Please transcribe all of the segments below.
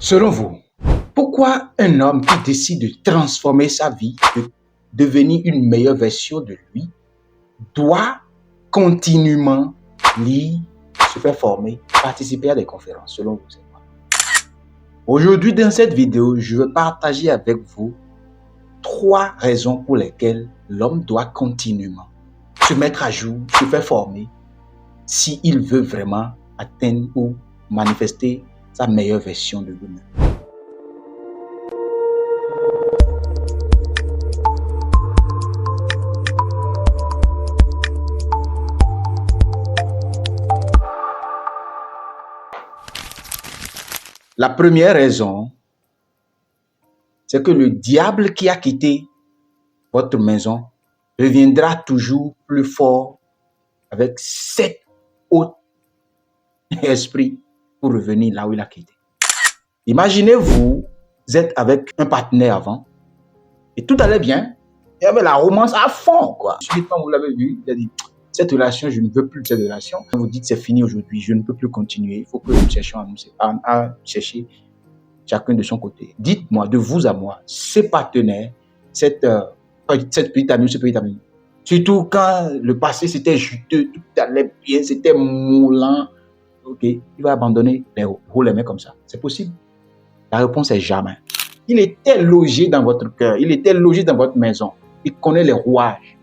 Selon vous, pourquoi un homme qui décide de transformer sa vie, de devenir une meilleure version de lui, doit continuellement lire, se faire former, participer à des conférences, selon vous? Aujourd'hui, dans cette vidéo, je vais partager avec vous 3 raisons pour lesquelles l'homme doit continuellement se mettre à jour, se faire former, s'il veut vraiment atteindre ou manifester sa meilleure version de lui-même. La première raison, c'est que le diable qui a quitté votre maison reviendra toujours plus fort avec 7 autres esprits pour revenir là où il a quitté. Imaginez-vous, vous êtes avec un partenaire avant et tout allait bien. Il y avait la romance à fond, quoi. Subitement, vous l'avez vu, il a dit, cette relation, je ne veux plus de cette relation. Vous dites, c'est fini aujourd'hui, je ne peux plus continuer. Il faut que nous cherchions à chercher chacun de son côté. Dites-moi, de vous à moi, ces partenaires, cette petite amie, ce petit ami, surtout quand le passé c'était juteux, tout allait bien, c'était moulant, ok, il va abandonner les roues les mains comme ça. C'est possible? La réponse est jamais. Il était logé dans votre cœur, il était logé dans votre maison, il connaît les rouages.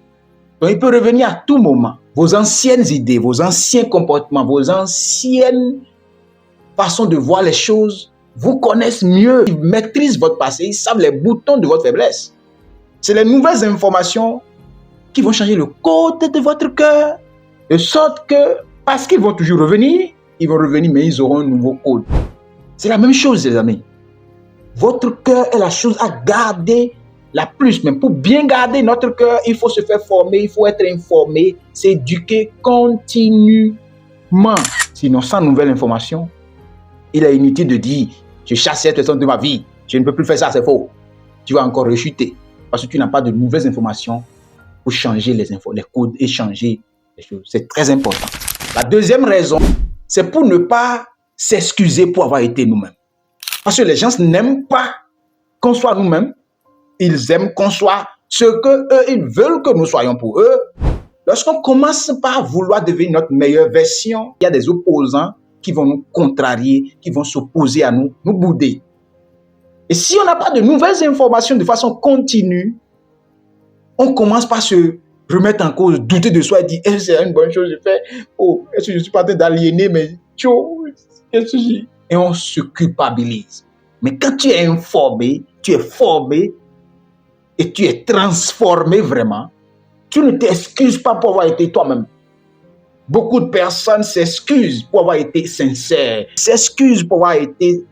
Donc il peut revenir à tout moment. Vos anciennes idées, vos anciens comportements, vos anciennes façons de voir les choses vous connaissent mieux, ils maîtrisent votre passé, ils savent les boutons de votre faiblesse. C'est les nouvelles informations qui vont changer le code de votre cœur, de sorte que, parce qu'ils vont toujours revenir, ils vont revenir, mais ils auront un nouveau code. C'est la même chose, les amis. Votre cœur est la chose à garder la plus. Mais pour bien garder notre cœur, il faut se faire former, il faut être informé, s'éduquer continuellement. Sinon, sans nouvelle information, il est inutile de dire je chasse cette personne de ma vie, je ne peux plus faire ça, c'est faux. Tu vas encore rechuter parce que tu n'as pas de nouvelles informations pour changer les codes et changer les choses. C'est très important. La deuxième raison, c'est pour ne pas s'excuser pour avoir été nous-mêmes. Parce que les gens n'aiment pas qu'on soit nous-mêmes, ils aiment qu'on soit ce qu'eux, ils veulent que nous soyons pour eux. Lorsqu'on commence par vouloir devenir notre meilleure version, il y a des opposants qui vont nous contrarier, qui vont s'opposer à nous, nous bouder. Et si on n'a pas de nouvelles informations de façon continue, on commence par se remettre en cause, douter de soi et dire, est-ce que c'est une bonne chose que je fais? Oh, est-ce que je suis pas en train d'aliéner mes qu'est-ce que je... Et on se culpabilise. Mais quand tu es informé, tu es formé et tu es transformé vraiment, tu ne t'excuses pas pour avoir été toi-même. Beaucoup de personnes s'excusent pour avoir été sincères, s'excusent pour avoir été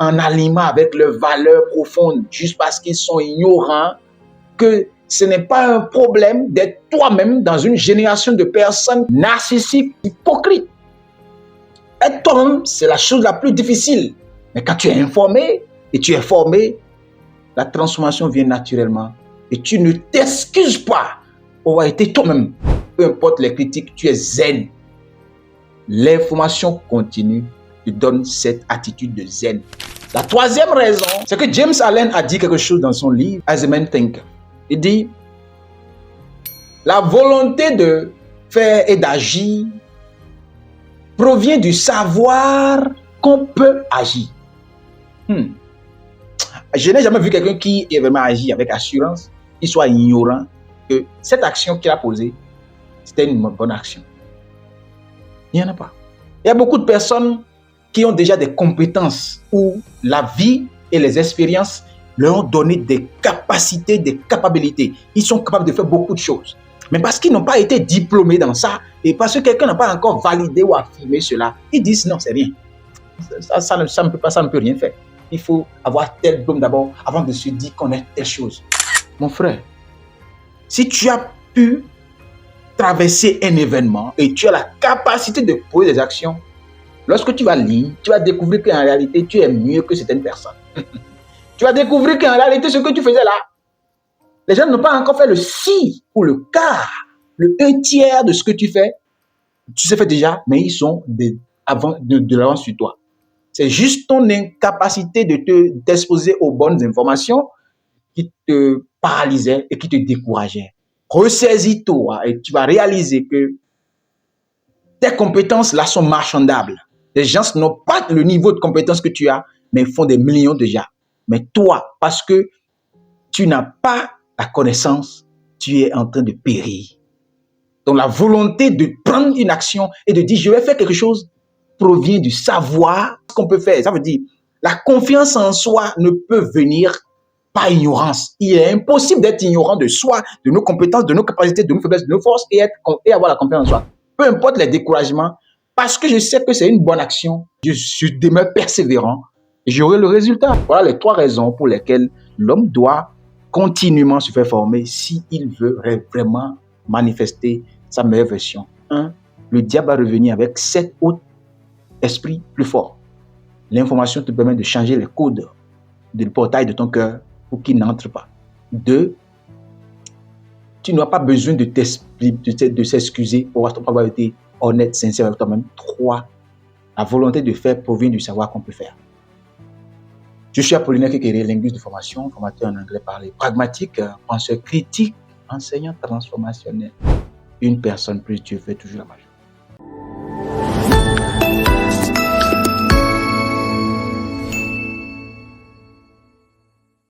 en aliment avec leurs valeurs profondes, juste parce qu'ils sont ignorants que ce n'est pas un problème d'être toi-même dans une génération de personnes narcissiques, hypocrites. Être toi-même, c'est la chose la plus difficile. Mais quand tu es informé et tu es formé, la transformation vient naturellement. Et tu ne t'excuses pas pour avoir été toi-même. Peu importe les critiques, tu es zen. L'information continue te donne cette attitude de zen. La troisième raison, c'est que James Allen a dit quelque chose dans son livre As a Man Thinker. Il dit, la volonté de faire et d'agir provient du savoir qu'on peut agir. Je n'ai jamais vu quelqu'un qui est vraiment agi avec assurance, qui soit ignorant que cette action qu'il a posée, c'était une bonne action. Il n'y en a pas. Il y a beaucoup de personnes qui ont déjà des compétences où la vie et les expériences leur ont donné des capacités, des capacités. Ils sont capables de faire beaucoup de choses. Mais parce qu'ils n'ont pas été diplômés dans ça et parce que quelqu'un n'a pas encore validé ou affirmé cela, ils disent non, c'est rien. Ça ne peut rien faire. Il faut avoir tel diplôme d'abord avant de se dire qu'on est telle chose. Mon frère, si tu as pu traverser un événement et tu as la capacité de poser des actions, lorsque tu vas lire, tu vas découvrir qu'en réalité, tu es mieux que certaines personnes. Tu vas découvrir qu'en réalité, ce que tu faisais là, les gens n'ont pas encore fait le 6 ou le quart, le 1/3 de ce que tu fais. Tu sais faire déjà, mais ils sont de l'avance sur toi. C'est juste ton incapacité de t'exposer aux bonnes informations qui te paralysait et qui te décourageait. Ressaisis-toi et tu vas réaliser que tes compétences là sont marchandables. Les gens n'ont pas le niveau de compétences que tu as, mais font des millions déjà. Mais toi, parce que tu n'as pas la connaissance, tu es en train de périr. Donc la volonté de prendre une action et de dire je vais faire quelque chose provient du savoir ce qu'on peut faire. Ça veut dire la confiance en soi ne peut venir par ignorance. Il est impossible d'être ignorant de soi, de nos compétences, de nos capacités, de nos faiblesses, de nos forces et avoir la confiance en soi. Peu importe les découragements, parce que je sais que c'est une bonne action, je demeure persévérant et j'aurai le résultat. Voilà les 3 raisons pour lesquelles l'homme doit continuellement se faire former s'il veut vraiment manifester sa meilleure version. 1. Le diable va revenir avec 7 autres esprits plus forts. L'information te permet de changer les codes du portail de ton cœur pour qu'il n'entre pas. 2. Tu n'as pas besoin de s'excuser pour avoir été honnête, sincère avec toi-même. 3. La volonté de faire provient du savoir qu'on peut faire. Je suis Apollinaire Kekere, linguiste de formation, formateur en anglais parlé pragmatique, penseur critique, enseignant transformationnel. Une personne plus Dieu fait toujours la majorité.